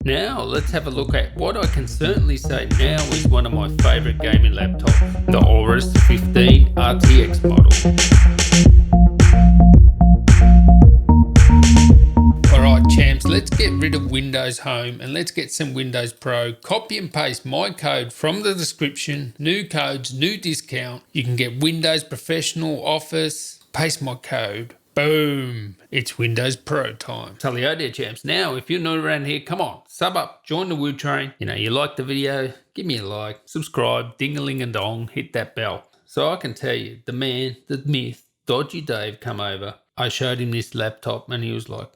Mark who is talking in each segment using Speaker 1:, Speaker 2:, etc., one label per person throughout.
Speaker 1: Now let's have a look at what I can certainly say now is one of my favourite gaming laptops, the Aorus 15 RTX model. Alright champs, let's get rid of Windows Home and let's get some Windows Pro. Copy and paste my code from the description, new codes, new discount. You can get Windows Professional, Office, paste my code. Boom! It's Windows Pro time. Tally-o there champs. Now, if you're new around here, come on, sub up, join the woo train. You like the video, give me a like, subscribe, ding-a-ling-a-dong, hit that bell. So I can tell you, the man, the myth, Dodgy Dave come over. I showed him this laptop and he was like,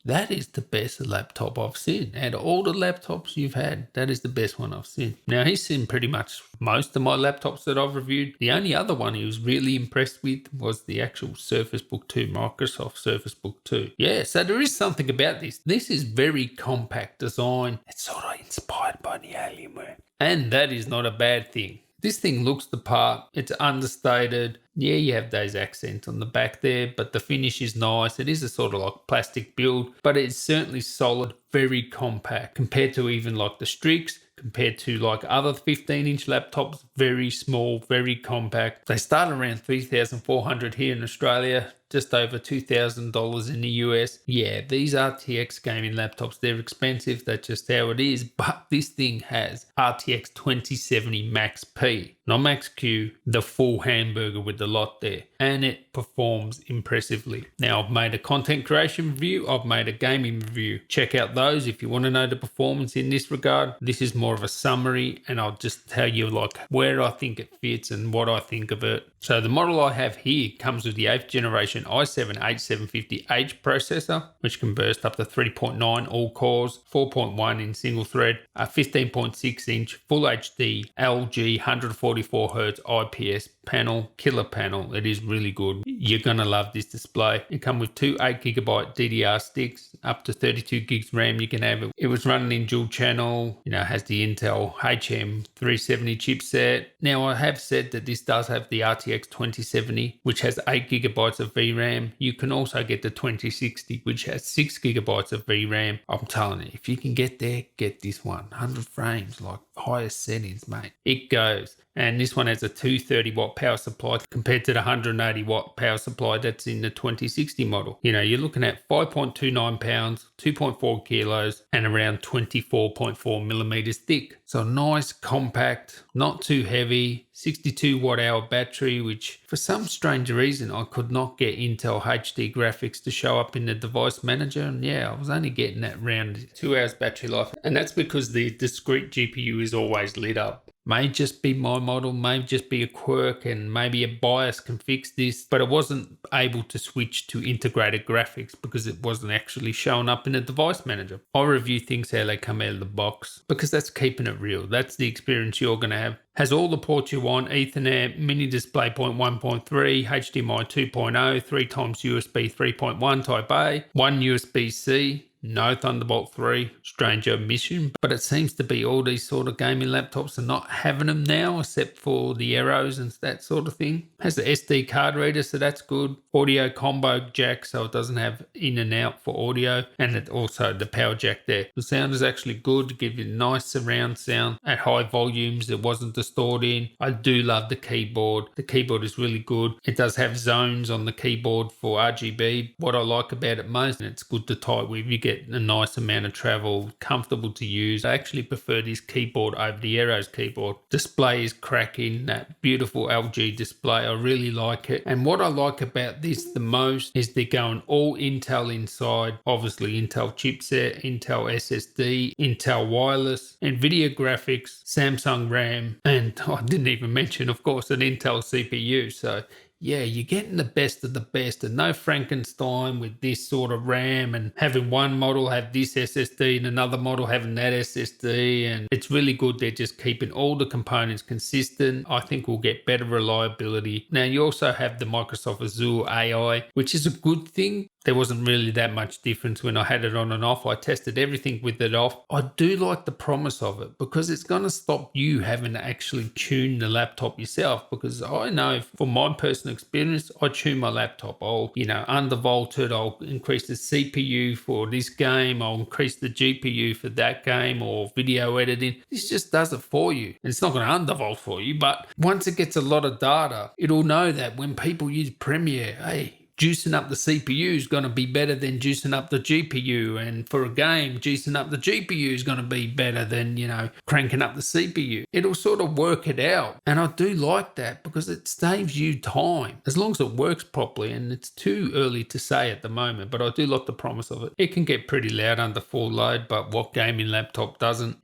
Speaker 1: that is the best laptop I've seen. Out of all the laptops you've had, that is the best one I've seen. Now, he's seen pretty much most of my laptops that I've reviewed. The only other one he was really impressed with was the actual Surface Book 2, Microsoft Surface Book 2. Yeah, so there is something about this. This is very compact design. It's sort of inspired by the Alienware. And that is not a bad thing. This thing looks the part. It's understated. Yeah, you have those accents on the back there, but the finish is nice. It is a sort of like plastic build, but it's certainly solid, very compact compared to even like the Strix, compared to like other 15-inch laptops, very small, very compact. They start around $3,400 here in Australia, just over $2,000 in the US. Yeah, these RTX gaming laptops, they're expensive. That's just how it is. But this thing has RTX 2070 Max P, not Max Q, the full hamburger with the lot there. And it performs impressively. Now, I've made a content creation review. I've made a gaming review. Check out those if you want to know the performance in this regard. This is more of a summary and I'll just tell you like where I think it fits and what I think of it. So the model I have here comes with the 8th generation i7-8750H processor, which can burst up to 3.9 all cores, 4.1 in single thread, a 15.6 inch Full HD LG 144Hz IPS panel, killer panel. It is really good. You're gonna love this display. It comes with two 8GB DDR sticks, up to 32 gigs RAM you can have it. It was running in dual channel, has the Intel HM370 chipset. Now I have said that this does have the RTX 2070, which has 8GB of VRAM. You can also get the 2060, which has 6GB of VRAM. I'm telling you, if you can get there, get this one. 100 frames, like highest settings, mate. It goes. And this one has a 230 watt power supply compared to the 180 watt power supply that's in the 2060 model. You're looking at 5.29 pounds, 2.4 kilos, and around 24.4 millimeters thick. So nice, compact, not too heavy, 62 watt hour battery, which for some strange reason I could not get Intel HD graphics to show up in the device manager. And yeah, I was only getting that around 2 hours battery life. And that's because the discrete GPU is always lit up. May just be my model, may just be a quirk, and maybe a BIOS can fix this, but it wasn't able to switch to integrated graphics because it wasn't actually showing up in the device manager. I review things how they come out of the box because that's keeping it real. That's the experience you're going to have. Has all the ports you want: Ethernet, mini DisplayPort 1.3, HDMI 2.0, 3 times USB 3.1 Type A, 1 USB-C. No Thunderbolt 3, strange omission, but it seems to be all these sort of gaming laptops are not having them now, except for the Arrows and that sort of thing. Has the SD card reader, so that's good. Audio combo jack, so it doesn't have in and out for audio, and it also the power jack there. The sound is actually good to give you nice surround sound at high volumes. It wasn't distorting. I do love the keyboard. The keyboard is really good. It does have zones on the keyboard for RGB. What I like about it most, and it's good to type with. You get a nice amount of travel, comfortable to use. I actually prefer this keyboard over the Arrows keyboard. Display is cracking, that beautiful LG display. I really like it. And what I like about this the most is they're going all Intel inside. Obviously Intel chipset, Intel SSD, Intel wireless, NVIDIA graphics, Samsung RAM, and I didn't even mention, of course, an Intel CPU. So yeah, you're getting the best of the best, and no Frankenstein with this sort of RAM and having one model have this SSD and another model having that SSD. And it's really good. They're just keeping all the components consistent. I think we'll get better reliability. Now, you also have the Microsoft Azure AI, which is a good thing. there wasn't really that much difference when I had it on and off. I tested everything with it off. I do like the promise of it because it's going to stop you having to actually tune the laptop yourself, because I know from my personal experience, I tune my laptop. I'll, undervolt it. I'll increase the CPU for this game. I'll increase the GPU for that game or video editing. This just does it for you. And it's not going to undervolt for you, but once it gets a lot of data, it'll know that when people use Premiere, hey, juicing up the CPU is going to be better than juicing up the GPU. And for a game, juicing up the GPU is going to be better than, cranking up the CPU. It'll sort of work it out. And I do like that because it saves you time as long as it works properly. And it's too early to say at the moment, but I do like the promise of it. It can get pretty loud under full load, but what gaming laptop doesn't?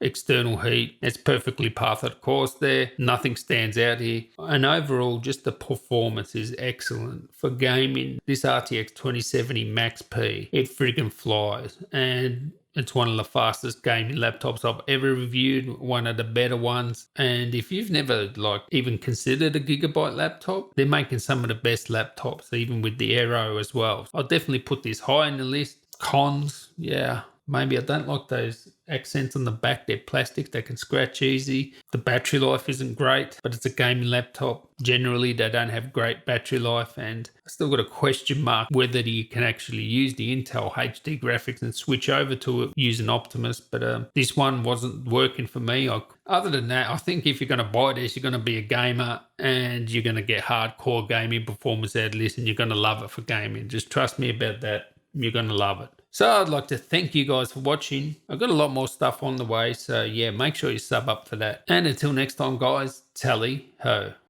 Speaker 1: External heat, it's perfectly par for the course there. Nothing stands out here. And overall, just the performance is excellent. For gaming, this RTX 2070 Max P, it friggin' flies. And it's one of the fastest gaming laptops I've ever reviewed, one of the better ones. And if you've never even considered a Gigabyte laptop, they're making some of the best laptops, even with the Aero as well. I'll definitely put this high in the list. Cons, yeah. Maybe I don't like those accents on the back. They're plastic. They can scratch easy. The battery life isn't great, but it's a gaming laptop. Generally, they don't have great battery life, and I still got a question mark whether you can actually use the Intel HD graphics and switch over to it using Optimus, but this one wasn't working for me. Other than that, I think if you're going to buy this, you're going to be a gamer and you're going to get hardcore gaming performance out of this, and you're going to love it for gaming. Just trust me about that. You're going to love it. So I'd like to thank you guys for watching. I've got a lot more stuff on the way, so yeah, make sure you sub up for that. And until next time, guys, tally ho.